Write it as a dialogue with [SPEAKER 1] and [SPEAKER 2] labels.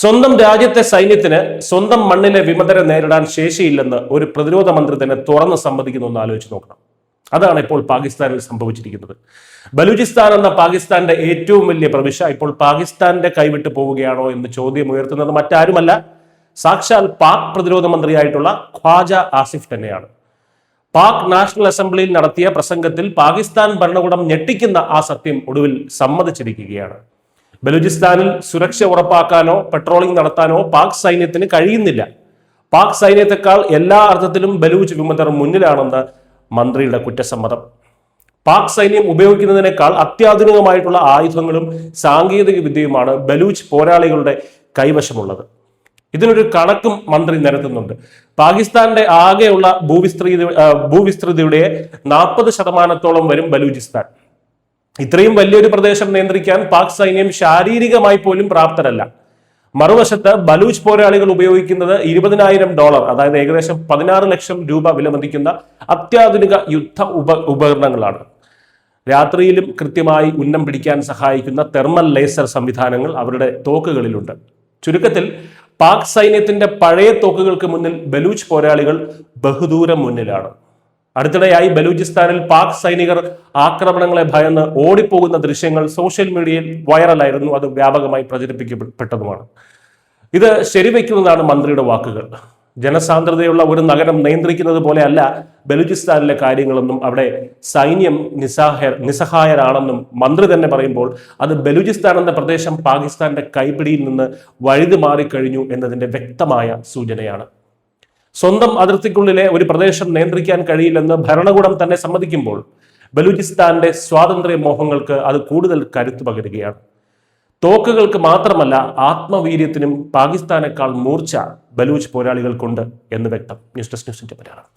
[SPEAKER 1] സ്വന്തം രാജ്യത്തെ സൈന്യത്തിന് സ്വന്തം മണ്ണിലെ വിമതരെ നേരിടാൻ ശേഷിയില്ലെന്ന് ഒരു പ്രതിരോധ മന്ത്രി തന്നെ തുറന്ന് സമ്മതിക്കുന്നു എന്ന് ആലോചിച്ച് നോക്കണം. അതാണ് ഇപ്പോൾ പാകിസ്ഥാനിൽ സംഭവിച്ചിരിക്കുന്നത്. ബലൂചിസ്ഥാൻ എന്ന പാകിസ്ഥാന്റെ ഏറ്റവും വലിയ പ്രവിശ്യ ഇപ്പോൾ പാകിസ്ഥാന്റെ കൈവിട്ട് പോവുകയാണോ എന്ന് ചോദ്യം ഉയർത്തുന്നത് മറ്റാരുമല്ല, സാക്ഷാൽ പാക് പ്രതിരോധ മന്ത്രിയായിട്ടുള്ള ഖ്വാജ ആസിഫ് തന്നെയാണ്. പാക് നാഷണൽ അസംബ്ലിയിൽ നടത്തിയ പ്രസംഗത്തിൽ പാകിസ്ഥാൻ ഭരണകൂടം ഞെട്ടിക്കുന്ന ആ സത്യം ഒടുവിൽ സമ്മതിച്ചിരിക്കുകയാണ്. ബലൂചിസ്ഥാനിൽ സുരക്ഷ ഉറപ്പാക്കാനോ പെട്രോളിംഗ് നടത്താനോ പാക് സൈന്യത്തിന് കഴിയുന്നില്ല. പാക് സൈന്യത്തെക്കാൾ എല്ലാ അർത്ഥത്തിലും ബലൂച്ച് വിമതർ മുന്നിലാണെന്ന് മന്ത്രിയുടെ കുറ്റസമ്മതം. പാക് സൈന്യം ഉപയോഗിക്കുന്നതിനേക്കാൾ അത്യാധുനികമായിട്ടുള്ള ആയുധങ്ങളും സാങ്കേതിക വിദ്യയുമാണ് ബലൂച്ച് പോരാളികളുടെ കൈവശമുള്ളത്. ഇതിനൊരു കണക്കും മന്ത്രി നിരത്തുന്നുണ്ട്. പാകിസ്ഥാന്റെ ആകെയുള്ള ഭൂവിസ്തൃതിയുടെ 40% വരും ബലൂചിസ്ഥാൻ. ഇത്രയും വലിയൊരു പ്രദേശം നിയന്ത്രിക്കാൻ പാക് സൈന്യം ശാരീരികമായി പോലും പ്രാപ്തരല്ല. മറുവശത്ത് ബലൂച്ച് പോരാളികൾ ഉപയോഗിക്കുന്നത് $20,000, അതായത് ഏകദേശം 16 ലക്ഷം രൂപ വിലമതിക്കുന്ന അത്യാധുനിക യുദ്ധ ഉപകരണങ്ങളാണ്. രാത്രിയിലും കൃത്യമായി ഉന്നം പിടിക്കാൻ സഹായിക്കുന്ന തെർമൽ ലേസർ സംവിധാനങ്ങൾ അവരുടെ തോക്കുകളിലുണ്ട്. ചുരുക്കത്തിൽ പാക് സൈന്യത്തിന്റെ പഴയ തോക്കുകൾക്ക് മുന്നിൽ ബലൂച്ച് പോരാളികൾ ബഹുദൂരം മുന്നിലാണ്. അടുത്തിടെയായി ബലൂചിസ്ഥാനിൽ പാക് സൈനികർ ആക്രമണങ്ങളെ ഭയന്ന് ഓടിപ്പോകുന്ന ദൃശ്യങ്ങൾ സോഷ്യൽ മീഡിയയിൽ വൈറലായിരുന്നു. അത് വ്യാപകമായി പ്രചരിപ്പിക്കപ്പെട്ടതുമാണ്. ഇത് ശരിവെക്കുന്നതാണ് മന്ത്രിയുടെ വാക്കുകൾ. ജനസാന്ദ്രതയുള്ള ഒരു നഗരം നിയന്ത്രിക്കുന്നത് പോലെയല്ല ബലൂചിസ്ഥാനിലെ കാര്യങ്ങളെന്നും അവിടെ സൈന്യം നിസ്സഹായരാണെന്നും മന്ത്രി തന്നെ പറയുമ്പോൾ അത് ബലൂചിസ്ഥാൻ എന്ന പ്രദേശം പാകിസ്ഥാന്റെ കൈപ്പിടിയിൽ നിന്ന് വഴുതി മാറിക്കഴിഞ്ഞു എന്നതിന്റെ വ്യക്തമായ സൂചനയാണ്. സ്വന്തം അതിർത്തിക്കുള്ളിലെ ഒരു പ്രദേശം നിയന്ത്രിക്കാൻ കഴിയില്ലെന്ന് ഭരണകൂടം തന്നെ സമ്മതിക്കുമ്പോൾ ബലൂചിസ്ഥാന്റെ സ്വാതന്ത്ര്യ മോഹങ്ങൾക്ക് അത് കൂടുതൽ കരുത്തു പകരുകയാണ്. തോക്കുകൾക്ക് മാത്രമല്ല, ആത്മവീര്യത്തിനും പാകിസ്ഥാനേക്കാൾ മൂർച്ച ബലൂച്ച് പോരാളികൾക്കുണ്ട് എന്ന് വ്യക്തം. ന്യൂസ് ഡെസ്ക് ന്യൂസിന്റെ മലയാളം.